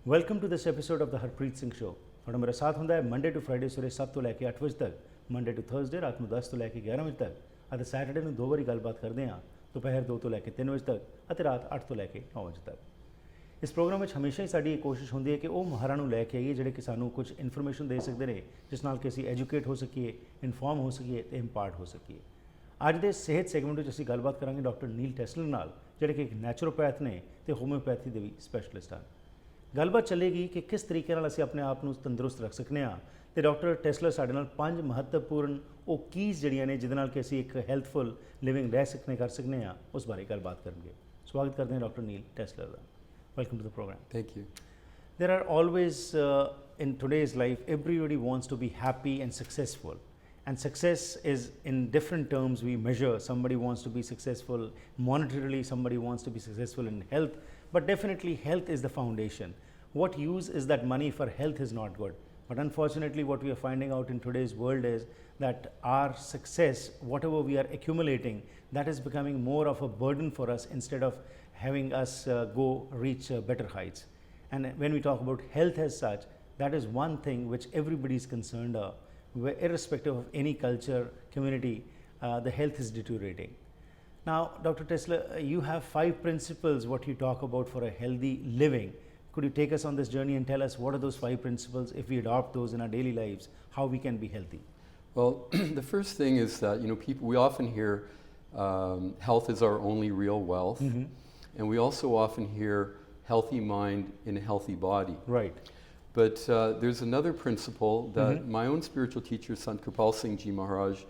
Welcome to this episode of the Harpreet Singh show. ਤੁਹਾਡਾ ਮੇਰਾ ਸਾਥ ਹੁੰਦਾ ਹੈ ਮੰਡੇ ਟੂ ਫਰਾਈਡੇ ਸਵੇਰੇ 7 ਤੋਂ ਲੈ ਕੇ 8 ਵਜੇ ਤੱਕ, ਮੰਡੇ ਟੂ ਥਰਸਡੇ ਰਾਤ ਨੂੰ 10 ਤੋਂ ਲੈ ਕੇ 11 ਵਜੇ ਤੱਕ, ਅਤੇ ਸੈਟਰਡੇ ਨੂੰ 2 ਵਾਰੀ ਗੱਲਬਾਤ ਕਰਦੇ ਹਾਂ, ਦੁਪਹਿਰ 2 ਤੋਂ ਲੈ ਕੇ 3 ਵਜੇ ਤੱਕ ਅਤੇ ਰਾਤ 8 ਤੋਂ ਲੈ ਕੇ 9 ਵਜੇ ਤੱਕ। ਇਸ ਪ੍ਰੋਗਰਾਮ ਵਿੱਚ ਹਮੇਸ਼ਾ ਹੀ ਸਾਡੀ ਇਹ ਕੋਸ਼ਿਸ਼ ਹੁੰਦੀ ਹੈ ਕਿ ਉਹ ਮਾਹਰਾਂ ਨੂੰ ਲੈ ਕੇ ਆਈਏ ਜਿਹੜੇ ਕਿ ਸਾਨੂੰ ਕੁਝ ਇਨਫੋਰਮੇਸ਼ਨ ਦੇ ਸਕਦੇ ਨੇ, ਜਿਸ ਨਾਲ ਕਿ ਅਸੀਂ ਐਜੂਕੇਟ ਹੋ ਸਕੀਏ, ਇਨਫੋਰਮ ਹੋ ਸਕੀਏ ਅਤੇ ਇੰਪਾਰਟ ਹੋ ਸਕੀਏ। ਅੱਜ ਦੇ ਸਿਹਤ ਸੈਗਮੈਂਟ ਵਿੱਚ ਅਸੀਂ ਗੱਲਬਾਤ ਕਰਾਂਗੇ ਡਾਕਟਰ ਨੀਲ ਟੈਸਲਰ ਨਾਲ, ਜਿਹੜੇ ਕਿ ਇੱਕ ਨੈਚੁਰੋਪੈਥ ਨੇ ਅਤੇ ਹੋਮਿਓਪੈਥੀ ਦੇ ਵੀ ਸਪੈਸ਼ਲਿਸਟ ਹਨ। ਗੱਲਬਾਤ ਚੱਲੇਗੀ ਕਿ ਕਿਸ ਤਰੀਕੇ ਨਾਲ ਅਸੀਂ ਆਪਣੇ ਆਪ ਨੂੰ ਤੰਦਰੁਸਤ ਰੱਖ ਸਕਦੇ ਹਾਂ, ਅਤੇ ਡਾਕਟਰ ਟੈਸਲਰ ਸਾਡੇ ਨਾਲ 5 ਮਹੱਤਵਪੂਰਨ ਉਹ ਕੀਜ਼ ਜਿਹੜੀਆਂ ਨੇ ਜਿਹਦੇ ਨਾਲ ਕਿ ਅਸੀਂ ਇੱਕ ਹੈਲਥਫੁਲ ਲਿਵਿੰਗ ਰਹਿ ਕਰ ਸਕਦੇ ਹਾਂ, ਉਸ ਬਾਰੇ ਗੱਲਬਾਤ ਕਰਨਗੇ। ਸਵਾਗਤ ਕਰਦੇ ਹਾਂ ਡਾਕਟਰ ਨੀਲ ਟੈਸਲਰ ਦਾ। Welcome to the program. Thank you. There are always in today's life, everybody wants to be happy and successful. And success is in different terms we measure. Somebody wants to be successful monetarily, somebody wants to be successful in health, but definitely health is the foundation. What use is that money for health is not good. But unfortunately, what we are finding out in today's world is that our success, whatever we are accumulating, that is becoming more of a burden for us instead of having us reach better heights. And when we talk about health as such, that is one thing which everybody is concerned of. Irrespective of any culture, community, the health is deteriorating. Now, Dr. Tessler, you have 5 principles what you talk about for a healthy living. Could you take us on this journey and tell us what are those 5 principles? If we adopt those in our daily lives, how we can be healthy? Well, the first thing is that we often hear health is our only real wealth, and we also often hear healthy mind in a healthy body. Right. But there's another principle that my own spiritual teacher, Sant Kripal Singh Ji Maharaj,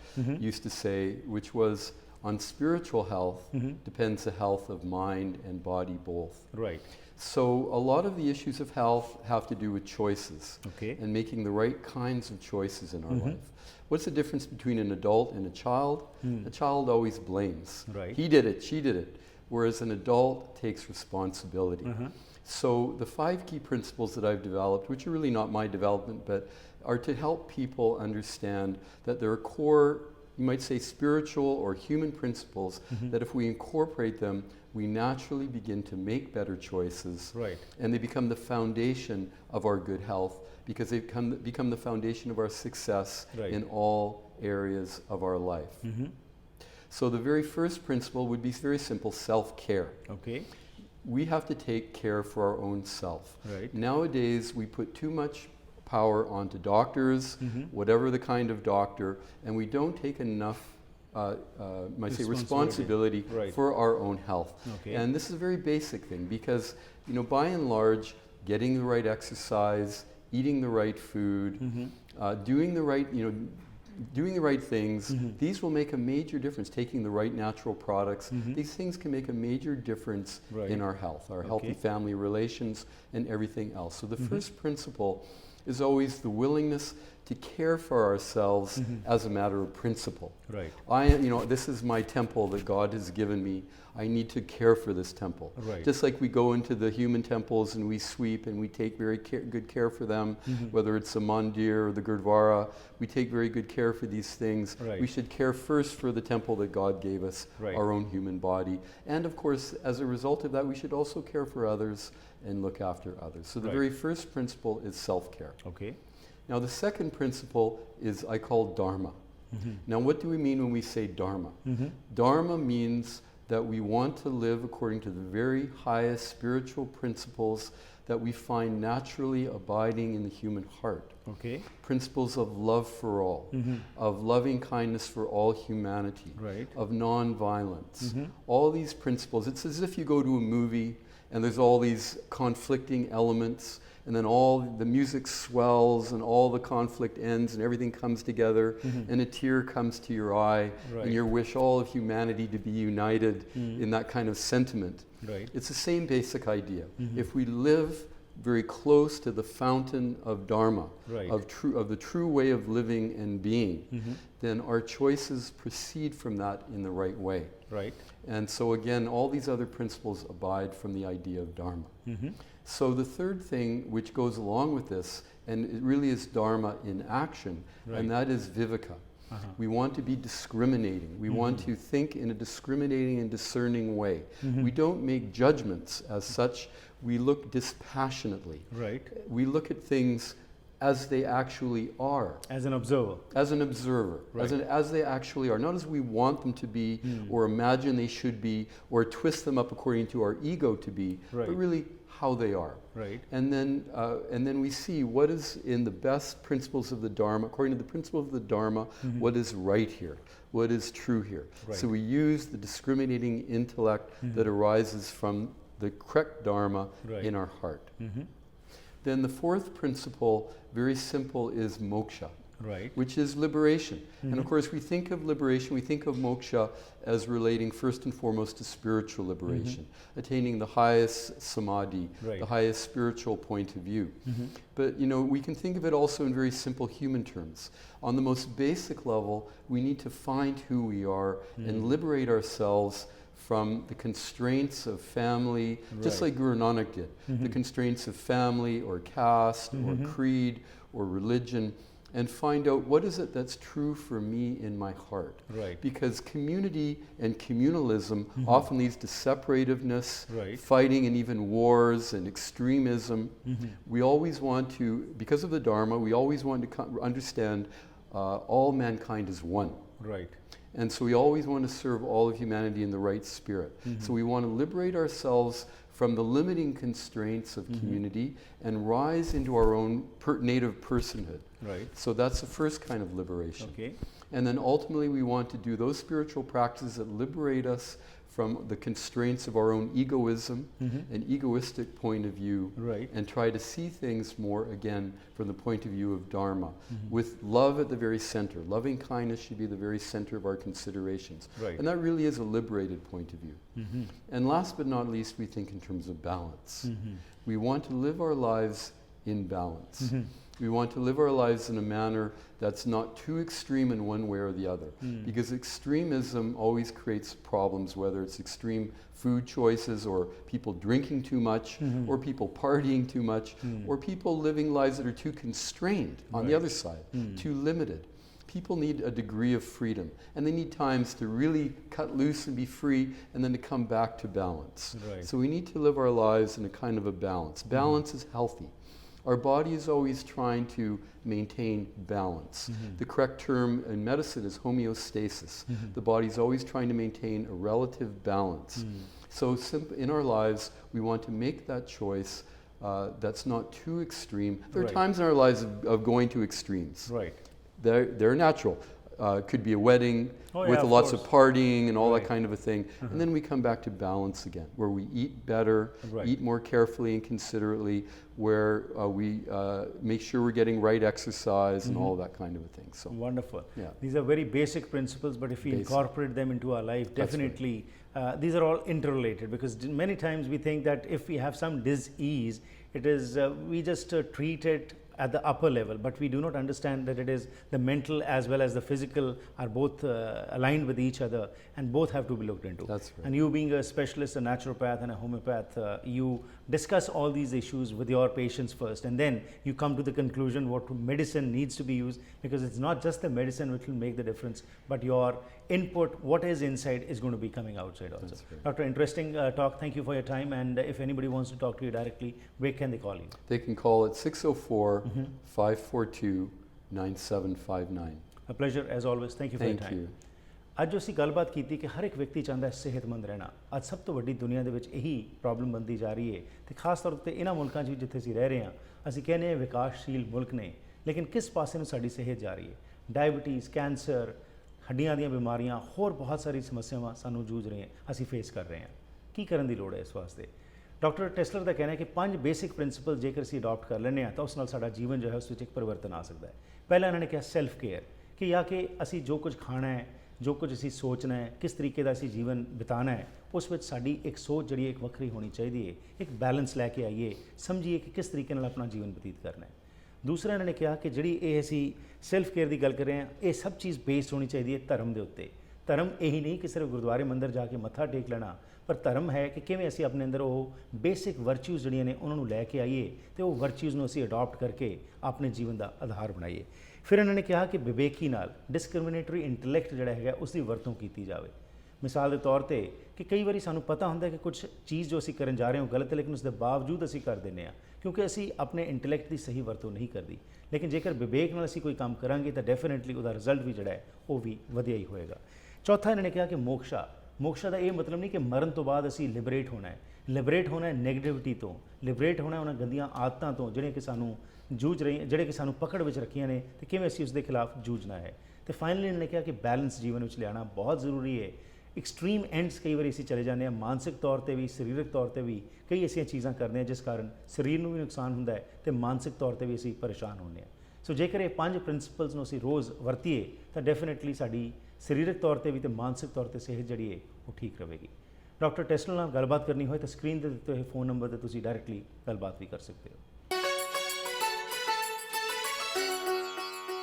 used to say, which was, on spiritual health depends the health of mind and body both. Right. So a lot of the issues of health have to do with choices, and making the right kinds of choices in our life. What's the difference between an adult and a child? A child always blames. Right. He did it, she did it. Whereas an adult takes responsibility. So the 5 key principles that I've developed, which are really not my development, but are to help people understand that there are core, you might say, spiritual or human principles that if we incorporate them, we naturally begin to make better choices. Right. And they become the foundation of our good health, because they become the foundation of our success in all areas of our life. So the very first principle would be very simple: self-care. Okay. We have to take care for our own self. Right. Nowadays, we put too much power onto doctors, whatever the kind of doctor, and we don't take enough responsibility for our own health. Okay. And this is a very basic thing, because by and large, getting the right exercise, eating the right food, doing the right things, these will make a major difference. Taking the right natural products, these things can make a major difference in our health, our healthy family relations, and everything else. So the first principle is always the willingness to care for ourselves as a matter of principle. Right. This is my temple that God has given me. I need to care for this temple. Right. Just like we go into the human temples and we sweep and we take very good care for them, whether it's the mandir or the gurdwara, we take very good care for these things. Right. We should care first for the temple that God gave us, our own human body. And of course, as a result of that, we should also care for others and look after others. So the very first principle is self-care. Okay. Now the second principle is, I call dharma. Now what do we mean when we say dharma? Dharma means that we want to live according to the very highest spiritual principles that we find naturally abiding in the human heart. Okay. Principles of love for all, of loving kindness for all humanity, of non-violence. All these principles, it's as if you go to a movie and there's all these conflicting elements, and then all the music swells and all the conflict ends and everything comes together, and a tear comes to your eye, and you wish all of humanity to be united in that kind of sentiment. It's the same basic idea. If we live very close to the fountain of Dharma, Right. of the true way of living and being, then our choices proceed from that in the right way. Right. And so again, all these other principles abide from the idea of Dharma. So the third thing which goes along with this, and it really is Dharma in action, Right. and that is Viveka. We want to be discriminating. We want to think in a discriminating and discerning way. We don't make judgments as such. We look dispassionately. Right. We look at things as they actually are. As an observer. As an observer. Right. As they actually are. Not as we want them to be, or imagine they should be, or twist them up according to our ego to be, Right. but really how they are. Right. And then we see what is in the best principles of the Dharma, according to the principle of the Dharma, what is right here, what is true here. Right. So we use the discriminating intellect that arises from the correct Dharma Right. in our heart. Then the fourth principle, very simple, is moksha, Right. which is liberation. And of course, we think of liberation, we think of moksha as relating first and foremost to spiritual liberation, attaining the highest samadhi, Right. the highest spiritual point of view. But we can think of it also in very simple human terms. On the most basic level, we need to find who we are and liberate ourselves from the constraints of family, just Right. like Guru Nanak did, the constraints of family or caste or creed or religion, and find out what is it that's true for me in my heart. Right. Because community and communalism often leads to separativeness, Right. fighting and even wars and extremism. We always want to, because of the Dharma, we always want to understand all mankind is one. Right. And so we always want to serve all of humanity in the right spirit. So we want to liberate ourselves from the limiting constraints of community and rise into our own native personhood. Right. So that's the first kind of liberation. Okay. And then ultimately we want to do those spiritual practices that liberate us from the constraints of our own egoism and egoistic point of view, Right. and try to see things more again from the point of view of Dharma, with love at the very center. Loving kindness should be the very center of our considerations. Right. And that really is a liberated point of view. And last but not least, we think in terms of balance. We want to live our lives in balance. We want to live our lives in a manner that's not too extreme in one way or the other. Because extremism always creates problems, whether it's extreme food choices, or people drinking too much, or people partying too much, or people living lives that are too constrained on the Right. other side, too limited. People need a degree of freedom, and they need times to really cut loose and be free, and then to come back to balance. Right. So we need to live our lives in a kind of a balance. Balance is healthy. Our body is always trying to maintain balance. The correct term in medicine is homeostasis. The body is always trying to maintain a relative balance. So in our lives, we want to make that choice that's not too extreme. There are Right. times in our lives of going to extremes. Right. They're natural. Could be a wedding Oh, yeah, with of lots of course. partying and all Right. that kind of a thing. And then we come back to balance again, where we eat better, Right. eat more carefully and considerately, where we make sure we're getting right exercise and all that kind of a thing. So Wonderful. Yeah. These are very basic principles, but if we Basic. incorporate them into our life, That's right. definitely these are all interrelated, because many times we think that if we have some dis-ease, it is we just treat it at the upper level, but we do not understand that it is the mental as well as the physical are both aligned with each other, and both have to be looked into. That's right. And you being a specialist, a naturopath and a homeopath, you discuss all these issues with your patients first, and then you come to the conclusion what medicine needs to be used, because it's not just the medicine which will make the difference, but your input, what is inside, is going to be coming outside also. That's right. Doctor, interesting talk. Thank you for your time. And if anybody wants to talk to you directly, where can they call you? they can call at 604-542-9759. A pleasure as always. Thank you for your Thank time. you. ਅੱਜ ਅਸੀਂ ਗੱਲਬਾਤ ਕੀਤੀ ਕਿ ਹਰ ਇੱਕ ਵਿਅਕਤੀ ਚਾਹੁੰਦਾ ਹੈ ਸਿਹਤਮੰਦ ਰਹਿਣਾ। ਅੱਜ ਸਭ ਤੋਂ ਵੱਡੀ ਦੁਨੀਆ ਦੇ ਵਿੱਚ ਇਹੀ ਪ੍ਰੋਬਲਮ ਬਣਦੀ ਜਾ ਰਹੀ ਹੈ, ਤੇ ਖਾਸ ਤੌਰ ਤੇ ਇਹਨਾਂ ਮੁਲਕਾਂ 'ਚ ਵੀ ਜਿੱਥੇ ਅਸੀਂ ਰਹਿ ਰਹੇ ਹਾਂ, ਅਸੀਂ ਕਹਿੰਦੇ ਹਾਂ ਵਿਕਾਸਸ਼ੀਲ ਮੁਲਕ ਨੇ, ਲੇਕਿਨ ਕਿਸ ਪਾਸੇ ਨੂੰ ਸਾਡੀ ਸਿਹਤ ਜਾ ਰਹੀ ਹੈ? ਡਾਇਬਟੀਜ਼, ਕੈਂਸਰ, ਹੱਡੀਆਂ ਦੀਆਂ ਬਿਮਾਰੀਆਂ, ਹੋਰ ਬਹੁਤ ਸਾਰੀ ਸਮੱਸਿਆਵਾਂ ਸਾਨੂੰ ਜੂਝ ਰਹੀਆਂ, ਅਸੀਂ ਫੇਸ ਕਰ ਰਹੇ ਹਾਂ। ਕੀ ਕਰਨ ਦੀ ਲੋੜ ਹੈ ਇਸ ਵਾਸਤੇ? ਡਾਕਟਰ ਟੈਸਲਰ ਦਾ ਕਹਿਣਾ ਹੈ ਕਿ 5 ਬੇਸਿਕ ਪ੍ਰਿੰਸੀਪਲ ਜੇਕਰ ਅਸੀਂ ਅਡਾਪਟ ਕਰ ਲੈਂਦੇ ਹਾਂ ਤਾਂ ਉਸ ਨਾਲ ਸਾਡਾ ਜੀਵਨ ਜੋ ਹੈ ਉਸ ਵਿੱਚ ਇੱਕ ਪਰਿਵਰਤਨ ਆ ਸਕਦਾ ਹੈ। ਪਹਿਲਾਂ ਇਹਨਾਂ ਨੇ ਕਿਹਾ ਸੈਲਫ ਕੇਅਰ, ਕਿ ਜਾਂ ਕਿ ਅਸੀਂ ਜੋ ਕੁਝ ਖਾਣਾ ਹੈ, ਜੋ ਕੁਝ ਅਸੀਂ ਸੋਚਣਾ ਹੈ, ਕਿਸ ਤਰੀਕੇ ਦਾ ਅਸੀਂ ਜੀਵਨ ਬਿਤਾਉਣਾ ਹੈ, ਉਸ ਵਿੱਚ ਸਾਡੀ ਇੱਕ ਸੋਚ ਜਿਹੜੀ ਇੱਕ ਵੱਖਰੀ ਹੋਣੀ ਚਾਹੀਦੀ ਹੈ। ਇੱਕ ਬੈਲੈਂਸ ਲੈ ਕੇ ਆਈਏ, ਸਮਝੀਏ ਕਿ ਕਿਸ ਤਰੀਕੇ ਨਾਲ ਆਪਣਾ ਜੀਵਨ ਬਤੀਤ ਕਰਨਾ ਹੈ। ਦੂਸਰਾ ਇਹਨਾਂ ਨੇ ਕਿਹਾ ਕਿ ਜਿਹੜੀ ਇਹ ਅਸੀਂ ਸੈਲਫ ਕੇਅਰ ਦੀ ਗੱਲ ਕਰ ਰਹੇ ਹਾਂ, ਇਹ ਸਭ ਚੀਜ਼ ਬੇਸਡ ਹੋਣੀ ਚਾਹੀਦੀ ਹੈ ਧਰਮ ਦੇ ਉੱਤੇ। ਧਰਮ ਇਹੀ ਨਹੀਂ ਕਿ ਸਿਰਫ ਗੁਰਦੁਆਰੇ ਮੰਦਰ ਜਾ ਕੇ ਮੱਥਾ ਟੇਕ ਲੈਣਾ, ਪਰ ਧਰਮ ਹੈ ਕਿ ਕਿਵੇਂ ਅਸੀਂ ਆਪਣੇ ਅੰਦਰ ਉਹ ਬੇਸਿਕ ਵਰਚੂਜ਼ ਜਿਹੜੀਆਂ ਨੇ ਉਹਨਾਂ ਨੂੰ ਲੈ ਕੇ ਆਈਏ ਅਤੇ ਉਹ ਵਰਚੂਜ਼ ਨੂੰ ਅਸੀਂ ਅਡਾਪਟ ਕਰਕੇ ਆਪਣੇ ਜੀਵਨ ਦਾ ਆਧਾਰ ਬਣਾਈਏ। ਫਿਰ ਇਹਨਾਂ ਨੇ ਕਿਹਾ ਕਿ ਵਿਵੇਕੀ ਨਾਲ ਡਿਸਕ੍ਰਿਮੀਨੇਟਰੀ ਇੰਟੈਲੈਕਟ ਜਿਹੜਾ ਹੈਗਾ ਉਸ ਦੀ ਵਰਤੋਂ ਕੀਤੀ ਜਾਵੇ। ਮਿਸਾਲ ਦੇ ਤੌਰ ਤੇ ਕਿ ਕਈ ਵਾਰੀ ਸਾਨੂੰ ਪਤਾ ਹੁੰਦਾ ਕਿ ਕੁਝ ਚੀਜ਼ ਜੋ ਅਸੀਂ ਕਰਨ ਜਾ ਰਹੇ ਹਾਂ ਉਹ ਗਲਤ ਹੈ, ਲੇਕਿਨ ਉਸ ਦੇ ਬਾਵਜੂਦ ਅਸੀਂ ਕਰ ਦਿੰਦੇ ਹਾਂ ਕਿਉਂਕਿ ਅਸੀਂ ਆਪਣੇ ਇੰਟੈਲੈਕਟ ਦੀ ਸਹੀ ਵਰਤੋਂ ਨਹੀਂ ਕਰਦੀ। ਲੇਕਿਨ ਜੇਕਰ ਵਿਵੇਕ ਨਾਲ ਅਸੀਂ ਕੋਈ ਕੰਮ ਕਰਾਂਗੇ ਤਾਂ ਡੈਫੀਨੇਟਲੀ ਉਹਦਾ ਰਿਜ਼ਲਟ ਵੀ ਜਿਹੜਾ ਹੈ ਉਹ ਵੀ ਵਧੀਆ ਹੀ ਹੋਏਗਾ। ਚੌਥਾ ਇਹਨਾਂ ਨੇ ਕਿਹਾ ਕਿ ਮੋਕਸ਼ਾ ਦਾ ਇਹ ਮਤਲਬ ਨਹੀਂ ਕਿ ਮਰਨ ਤੋਂ ਬਾਅਦ ਅਸੀਂ ਲਿਬਰੇਟ ਹੋਣਾ ਹੈ। ਲਿਬਰੇਟ ਹੋਣਾ ਹੈ ਨੈਗੇਟਿਵਿਟੀ ਤੋਂ, ਲਿਬਰੇਟ ਹੋਣਾ ਉਹਨਾਂ ਗੰਦੀਆਂ ਆਦਤਾਂ ਤੋਂ ਜਿਹੜੀਆਂ ਕਿ ਸਾਨੂੰ ਜਿਹੜੇ ਕਿ ਸਾਨੂੰ ਪਕੜ ਵਿੱਚ ਰੱਖੀਆਂ ਨੇ ਅਤੇ ਕਿਵੇਂ ਅਸੀਂ ਉਸ ਦੇ ਖਿਲਾਫ ਜੂਝਣਾ ਹੈ। ਅਤੇ ਫਾਈਨਲੀ ਇਹਨਾਂ ਨੇ ਕਿਹਾ ਕਿ ਬੈਲੈਂਸ ਜੀਵਨ ਵਿੱਚ ਲਿਆਉਣਾ ਬਹੁਤ ਜ਼ਰੂਰੀ ਹੈ। ਐਕਸਟ੍ਰੀਮ ਐਂਡਸ ਕਈ ਵਾਰੀ ਅਸੀਂ ਚਲੇ ਜਾਂਦੇ ਹਾਂ, ਮਾਨਸਿਕ ਤੌਰ ਤੇ ਵੀ, ਸਰੀਰਕ ਤੌਰ ਤੇ ਵੀ ਕਈ ਐਸੀਆਂ ਚੀਜ਼ਾਂ ਕਰਦੇ ਹਾਂ ਜਿਸ ਕਾਰਨ ਸਰੀਰ ਨੂੰ ਵੀ ਨੁਕਸਾਨ ਹੁੰਦਾ ਹੈ ਅਤੇ ਮਾਨਸਿਕ ਤੌਰ ਤੇ ਵੀ ਅਸੀਂ ਪਰੇਸ਼ਾਨ ਹੁੰਦੇ ਹਾਂ। ਸੋ ਜੇਕਰ ਇਹ 5 ਪ੍ਰਿੰਸੀਪਲਸ ਨੂੰ ਅਸੀਂ ਰੋਜ਼ ਵਰਤੀਏ ਤਾਂ ਡੈਫੀਨੇਟਲੀ ਸਾਡੀ ਸਰੀਰਕ ਤੌਰ ਤੇ ਵੀ ਅਤੇ ਮਾਨਸਿਕ ਤੌਰ ਤੇ ਸਿਹਤ ਜਿਹੜੀ ਹੈ ਉਹ ਠੀਕ ਰਹੇਗੀ। ਡਾਕਟਰ ਟੈਸਲਰ ਨਾਲ ਗੱਲਬਾਤ ਕਰਨੀ ਹੋਏ ਤਾਂ ਸਕਰੀਨ ਦੇ ਦਿੱਤੇ ਹੋਏ ਫ਼ੋਨ ਨੰਬਰ 'ਤੇ ਤੁਸੀਂ ਡਾਇਰੈਕਟਲੀ ਗੱਲਬਾਤ ਵੀ ਕਰ ਸਕਦੇ ਹੋ।